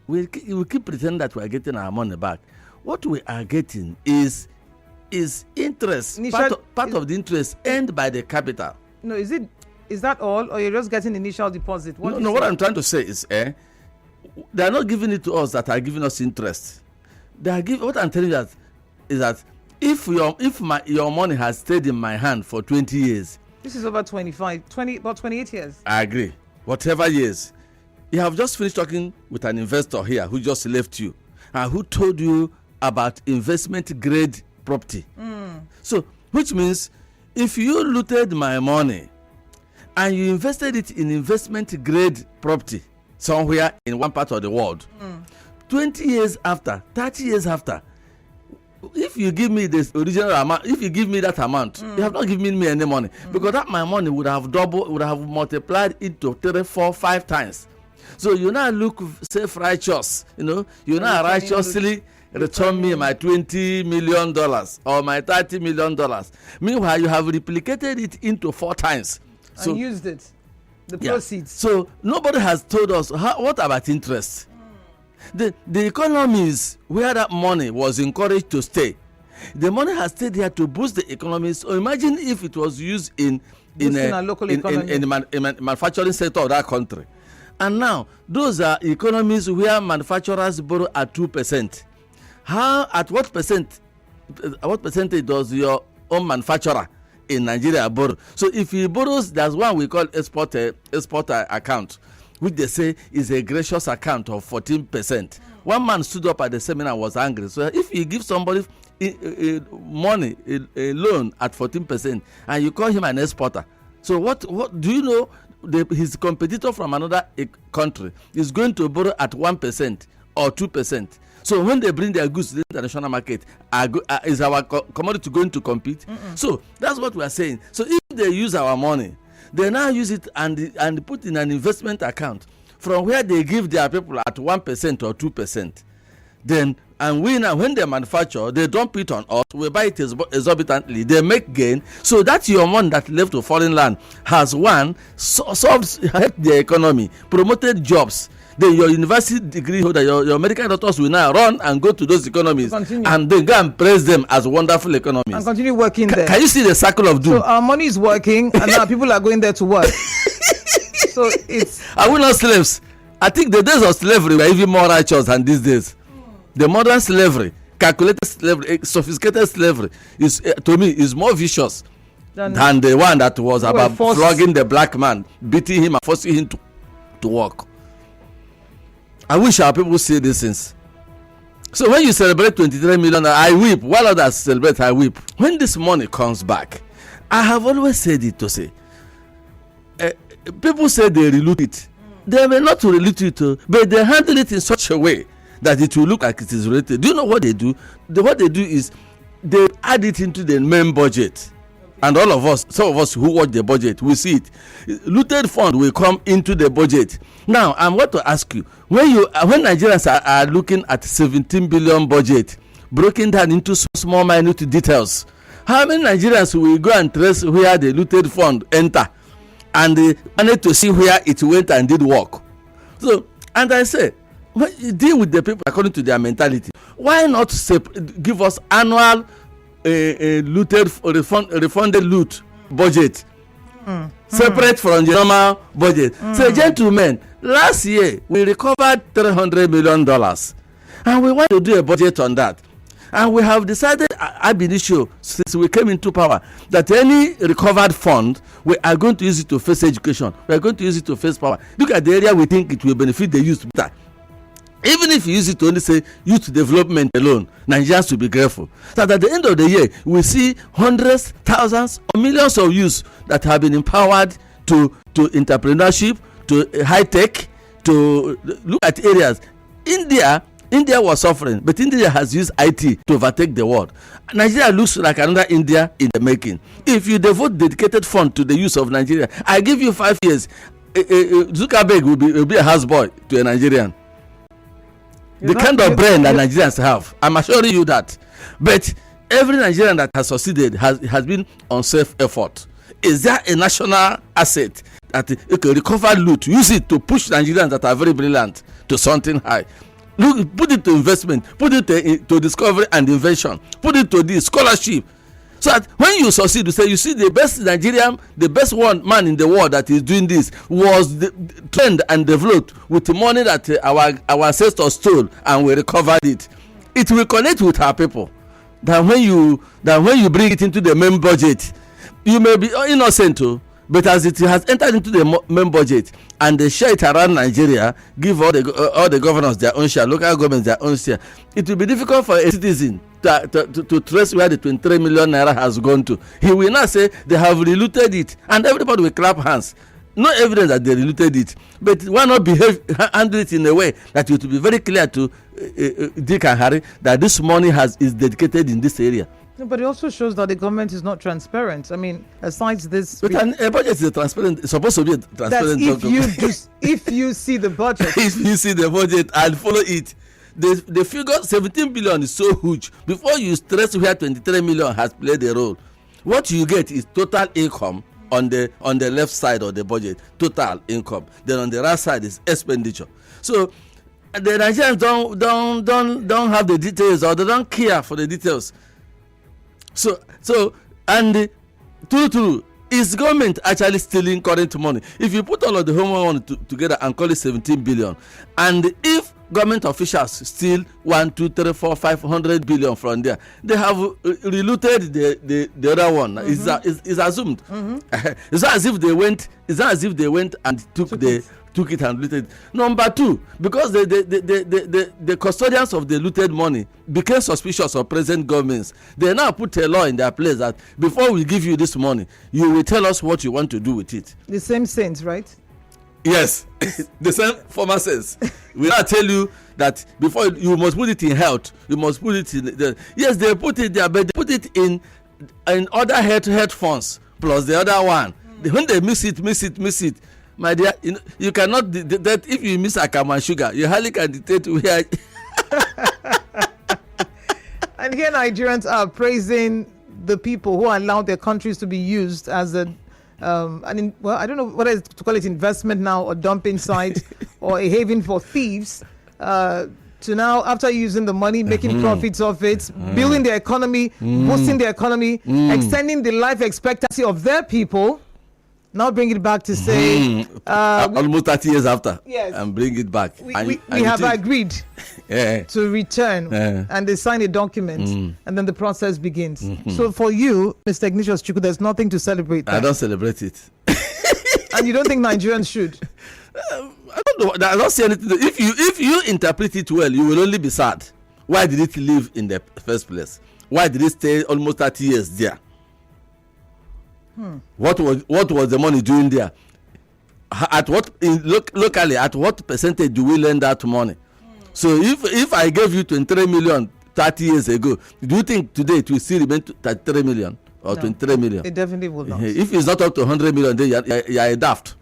we keep pretending that we are getting our money back. What we are getting is interest. Part of the interest earned by the capital. No, is that all, or you're just getting initial deposit? What I'm trying to say is, they are not giving it to us that are giving us interest. They are giving. What I'm telling you is that if your money has stayed in my hand for 20 years. This is over about 28 years. I agree. Whatever years. You have just finished talking with an investor here who just left you and who told you about investment grade property. So, which means if you looted my money and you invested it in investment grade property somewhere in one part of the world, 20 years after, 30 years after, if you give me this original amount, if you give me that amount, you have not given me any money, because that my money would have doubled, would have multiplied into 3, 4, 5 times. So you now look self-righteous, you now righteously return me my $20 million or my $30 million. Meanwhile, you have replicated it into 4 times. And used it, the proceeds. So nobody has told us, what about interest? The economies where that money was encouraged to stay, the money has stayed here to boost the economy. So imagine if it was used in the manufacturing sector of that country. And now, those are economies where manufacturers borrow at 2%. At what percentage does your own manufacturer in Nigeria borrow? So if he borrows, there's one we call exporter account, which they say is a gracious account of 14%. One man stood up at the seminar and was angry. So if you give somebody money, a loan at 14%, and you call him an exporter, so what do you know? His competitor from another country is going to borrow at 1% or 2%. So when they bring their goods to the international market, is our commodity going to compete? So that's what we are saying. So if they use our money, they now use it and put in an investment account from where they give their people at 1% or 2%. Then, and we now, when they manufacture, they dump it on us, we buy it exorbitantly, they make gain. So that's your money that left to foreign land has helped the economy, promoted jobs. Then your university degree holder, your medical doctors will now run and go to those economies and then go and praise them as wonderful economies. And continue working there. Can you see the circle of doom? So our money is working and now people are going there to work. So it's... Are we not slaves? I think the days of slavery were even more righteous than these days. The modern slavery, calculated slavery, sophisticated slavery, to me is more vicious than the one that was about flogging the black man, beating him and forcing him to work. I wish our people see these things. So when you celebrate 23 million, I weep. While others celebrate, I weep. When this money comes back, I have always said it to say, people say they reloot it. They may not reloot it, but they handle it in such a way that it will look like it is related. Do you know what they do? What they do is they add it into the main budget. And all of us, some of us who watch the budget, we see it. Looted fund will come into the budget. Now, I'm going to ask you, when Nigerians are looking at 17 billion budget, broken down into small, minute details, how many Nigerians will go and trace where the looted fund enter and they manage to see where it went and did work? So, and I say, deal with the people according to their mentality. Why not give us annual looted refunded loot budget separate from the normal budget? So gentlemen, last year we recovered $300 million and we want to do a budget on that, and we have decided ab initio, since we came into power, that any recovered fund we are going to use it to face education, we are going to use it to face power. Look at the area we think it will benefit the youth better. Even if you use it to only say youth development alone, Nigerians will be grateful. So that at the end of the year, we see hundreds, thousands, or millions of youths that have been empowered to entrepreneurship, to high tech, to look at areas. India was suffering, but India has used IT to overtake the world. Nigeria looks like another India in the making. If you devote dedicated fund to the use of Nigeria, I give you 5 years, Zuckerberg will be a houseboy to a Nigerian. The kind of brain that Nigerians have, I'm assuring you that. But every Nigerian that has succeeded has been on self-effort. Is there a national asset that you can recover loot, use it to push Nigerians that are very brilliant to something high? Look, put it to investment, put it to discovery and invention, put it to the scholarship. So that when you succeed, you say, you see, the best Nigerian, the best one man in the world that is doing this was trained and developed with the money that our ancestors stole, and we recovered it. It will connect with our people. That when you bring it into the main budget, you may be innocent too, but as it has entered into the main budget and they share it around Nigeria, give all the governors their own share, local governments their own share, it will be difficult for a citizen to trace where the 23 million naira has gone to. He will not say they have relooted it, and everybody will clap hands. No evidence that they relooted it, but why not handle it in a way that it will be very clear to Dick and Harry that this money is dedicated in this area. No, but it also shows that the government is not transparent. I mean, aside this, but a budget is transparent. It's supposed to be a transparent. If you see the budget, if you see the budget and follow it, the figure 17 billion is so huge. Before you stress where 23 million has played a role, what you get is total income on the left side of the budget, total income. Then on the right side is expenditure. So the Nigerians don't have the details, or they don't care for the details. So and true, is government actually stealing current money? If you put all of the homework money together and call it 17 billion, and if government officials steal 1, 2, 3, 4, 500 billion from there, they have relooted the other one. Mm-hmm. Is assumed. Mm-hmm. It's not as if they went and took it and looted. Number two, because the custodians of the looted money became suspicious of present governments, they now put a law in their place that before we give you this money, you will tell us what you want to do with it. The same sense, right? Yes, the same former sense. We now tell you that before you must put it in health, you must put it in yes, they put it there, but they put it in other head funds plus the other one. When they miss it, my dear, you cannot that if you miss Akama sugar, you hardly can dictate where. And here Nigerians are praising the people who allowed their countries to be used as I don't know whether to call it investment now or dumping site or a haven for thieves. To now, after using the money, making profits of it, building the economy, boosting the economy, extending the life expectancy of their people. Now bring it back to say almost 30 years after, yes, and bring it back. We have agreed to return, and they sign a document, and then the process begins. So for you, Mr. Ignatius Chukwu, there's nothing to celebrate. I don't celebrate it. And you don't think Nigerians should? I don't know. I don't see anything. If you interpret it well, you will only be sad. Why did it leave in the first place? Why did it stay almost 30 years there? What was the money doing there? At what locally? At what percentage do we lend that money? So if I gave you 23 million 30 years ago, do you think today it will still remain 33 million or 23 million? It definitely will not. If it's not up to 100 million, then you are a daft.